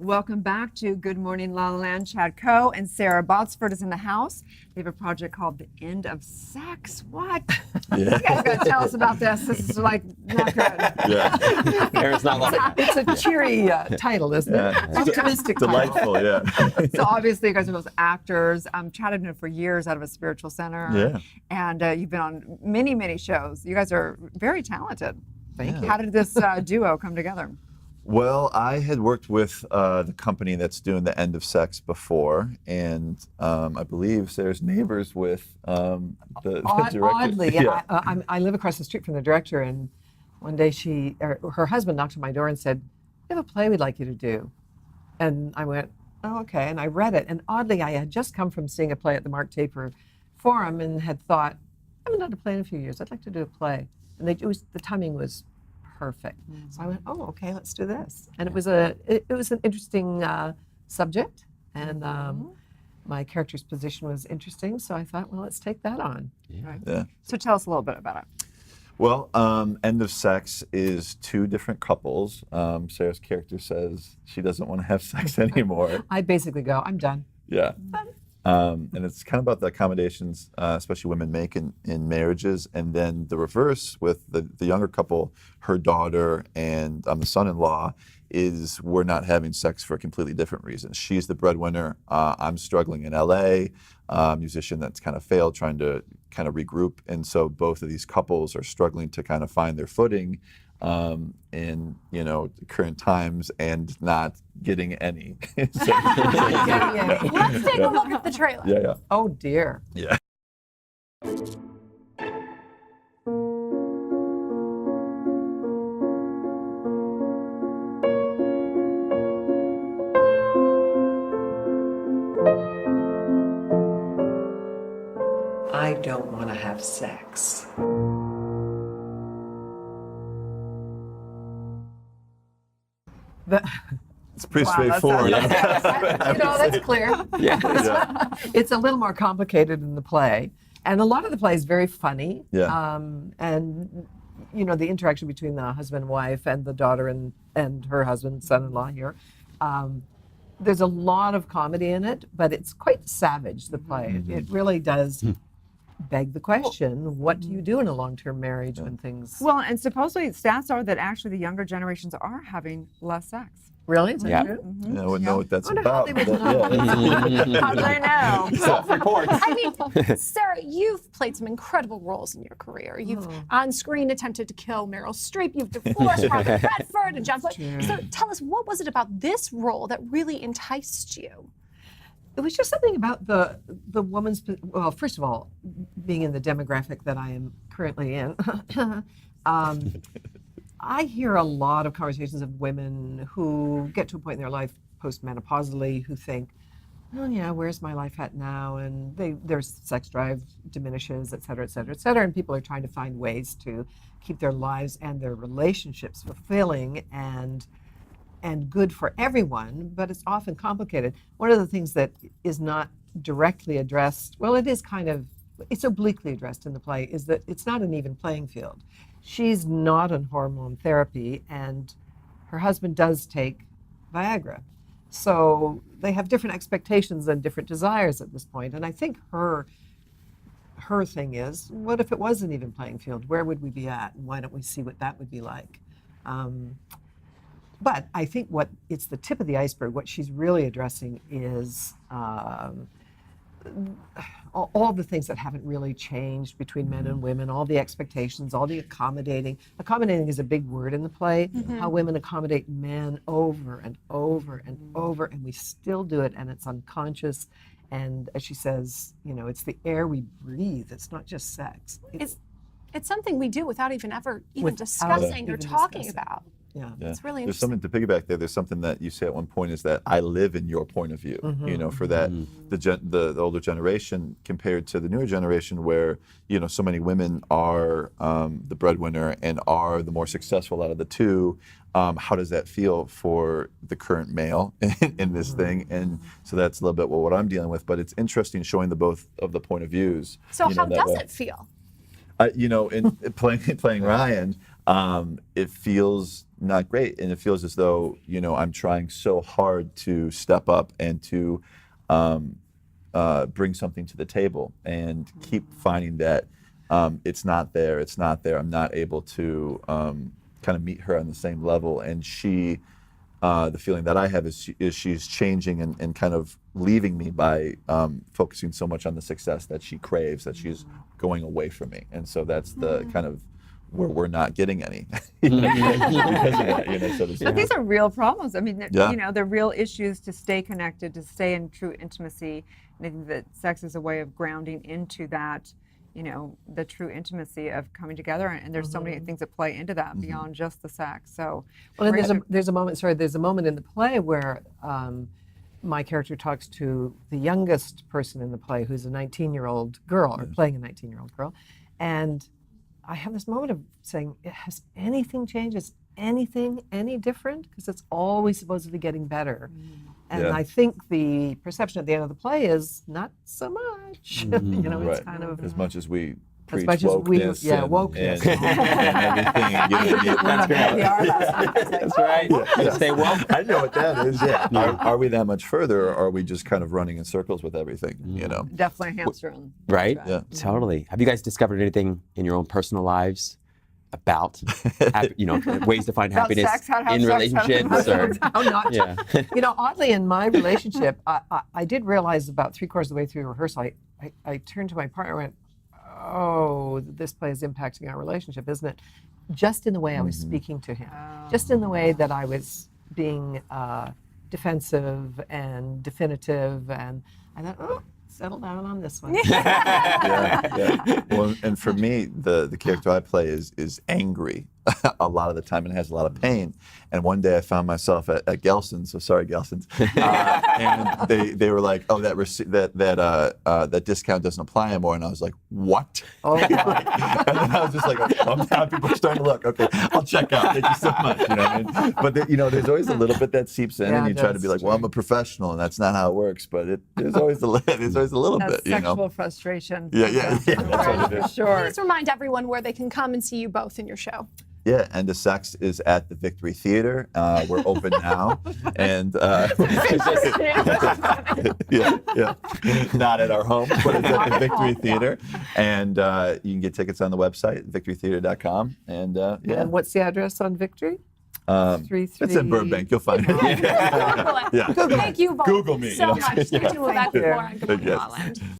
Welcome back to Good Morning La La Land. Chad Coe and Sarah Botsford is in the house. They have a project called The End of Sex. What? Yeah. You guys got to tell us about this. This is like not good. Yeah. Erin's not like that. It's a cheery title, isn't it? Optimistic Delightful, title. yeah. So obviously you guys are both actors. Chad had been for years out of a spiritual center. Yeah. And you've been on many, many shows. You guys are very talented. Thank you. How did this duo come together? Well, I had worked with the company that's doing The End of Sex before, and I believe Sarah's neighbors with the director. Oddly, Yeah. I live across the street from the director, and one day her husband knocked on my door and said, "We have a play we'd like you to do." And I went, "Oh, okay." And I read it, and oddly, I had just come from seeing a play at the Mark Taper Forum and had thought, I haven't done a play in a few years. I'd like to do a play. And the timing was perfect. So I went, "Oh, okay, let's do this." And it was an interesting subject, and my character's position was interesting. So I thought, well, let's take that on. Yeah. So tell us a little bit about it. Well, End of Sex is two different couples. Sarah's character says she doesn't want to have sex anymore. I basically go, I'm done. Yeah. And it's kind of about the accommodations, especially women make in marriages. And then the reverse with the younger couple, her daughter and the son-in-law, is we're not having sex for a completely different reason. She's the breadwinner. I'm struggling in LA, musician that's kind of failed, trying to kind of regroup. And so both of these couples are struggling to kind of find their footing in current times and not getting any. Let's take a look at the trailer. Yeah. Oh dear. Yeah. I don't want to have sex. It's pretty straightforward. That's clear. Yeah. It's a little more complicated in the play. And a lot of the play is very funny. Yeah. And, the interaction between the husband and wife and the daughter and her husband, son-in-law here. There's a lot of comedy in it, but it's quite savage, the play. It really does beg the question, what do you do in a long-term marriage when things... Well, and supposedly stats are that actually the younger generations are having less sex. Really? Is that Yeah. true? I wouldn't know what that's Wonder how about. they would but know. How do they know? Self-report. I mean, Sarah, you've played some incredible roles in your career. You've on screen attempted to kill Meryl Streep. You've divorced Robert Redford and John Fleck. So tell us, what was it about this role that really enticed you? It was just something about the woman's, well, first of all, being in the demographic that I am currently in, I hear a lot of conversations of women who get to a point in their life postmenopausally who think, oh yeah, where's my life at now? And their sex drive diminishes, et cetera, et cetera, et cetera. And people are trying to find ways to keep their lives and their relationships fulfilling and good for everyone, but it's often complicated. One of the things that is not directly addressed, well, it's obliquely addressed in the play, is that it's not an even playing field. She's not on hormone therapy, and her husband does take Viagra. So they have different expectations and different desires at this point. And I think her thing is, what if it was an even playing field? Where would we be at? And why don't we see what that would be like? But I think it's the tip of the iceberg. What she's really addressing is all the things that haven't really changed between men and women, all the expectations, all the accommodating. Accommodating is a big word in the play, how women accommodate men over and over and over, and we still do it, and it's unconscious. And as she says, it's the air we breathe. It's not just sex. It's something we do without even Without discussing or even talking discussing. about. Yeah. It's really There's interesting. something to piggyback there. There's something that you say at one point is that I live in your point of view. For that the older generation compared to the newer generation, where so many women are the breadwinner and are the more successful out of the two. How does that feel for the current male in this thing? And so that's a little bit what I'm dealing with. But it's interesting showing the both of the point of views. So how that does way. it feel? In playing Ryan, it feels not great, and it feels as though I'm trying so hard to step up and to bring something to the table, and keep finding that it's not there. I'm not able to kind of meet her on the same level, and she. The feeling that I have is she's changing and kind of leaving me by focusing so much on the success that she craves, that she's going away from me. And so that's the kind of where we're not getting any because of that, so to speak. But these are real problems. I mean, Yeah. they're real issues to stay connected, to stay in true intimacy. And I think that sex is a way of grounding into that, the true intimacy of coming together. And there's so many things that play into that beyond just the sex. So, Well, and there's a moment in the play where my character talks to the youngest person in the play, who's a 19-year-old girl, or playing a 19-year-old girl, and I have this moment of saying, has anything changed? Is anything any different? Because it's always supposedly getting better. And Yeah. I think the perception at the end of the play is not so much. It's Right. kind of As much as we preach much as we- wokeness, yeah, and, wokeness. and everything. That's right. Yeah. Stay woke. I know what that is. Yeah. Are we that much further, or are we just kind of running in circles with everything? definitely a hamster on. Right? Yeah. Totally. Have you guys discovered anything in your own personal lives about, ways to find About happiness sex, how to have in sex, relationships? Or how not yeah. Oddly, in my relationship, I did realize about 3/4 of the way through rehearsal, I turned to my partner and went, oh, this play is impacting our relationship, isn't it? Just in the way I was speaking to him. Just in the way that I was being defensive and definitive. And I thought, oh, settle down on this one. Yeah. Well, and for me, the character I play is angry a lot of the time and has a lot of pain. And one day I found myself at Gelson's, so sorry Gelson's, and they were like, oh, that discount doesn't apply anymore. And I was like, what? Oh, and then I was just like, I'm happy we're starting to look. Okay, I'll check out. Thank you so much. You know what I mean? But there's always a little bit that seeps in, Yeah, and you try to that's be like, well, I'm a professional, and that's not how it works. But there's always a little That's bit, sexual frustration. Yeah, yeah, that's what it For is. sure. Please remind everyone where they can come and see you both in your show. Yeah, End of Sex is at the Victory Theater. We're open now, and yeah, not at our home, but it's at the Victory Theater, and you can get tickets on the website victorytheater.com. And yeah, And what's the address on Victory? it's in Burbank. You'll find it. Google it. Yeah. Thank you both Google me, so you know. much. Stay tuned with that Thank you. before on Good Morning Yes. La La Land.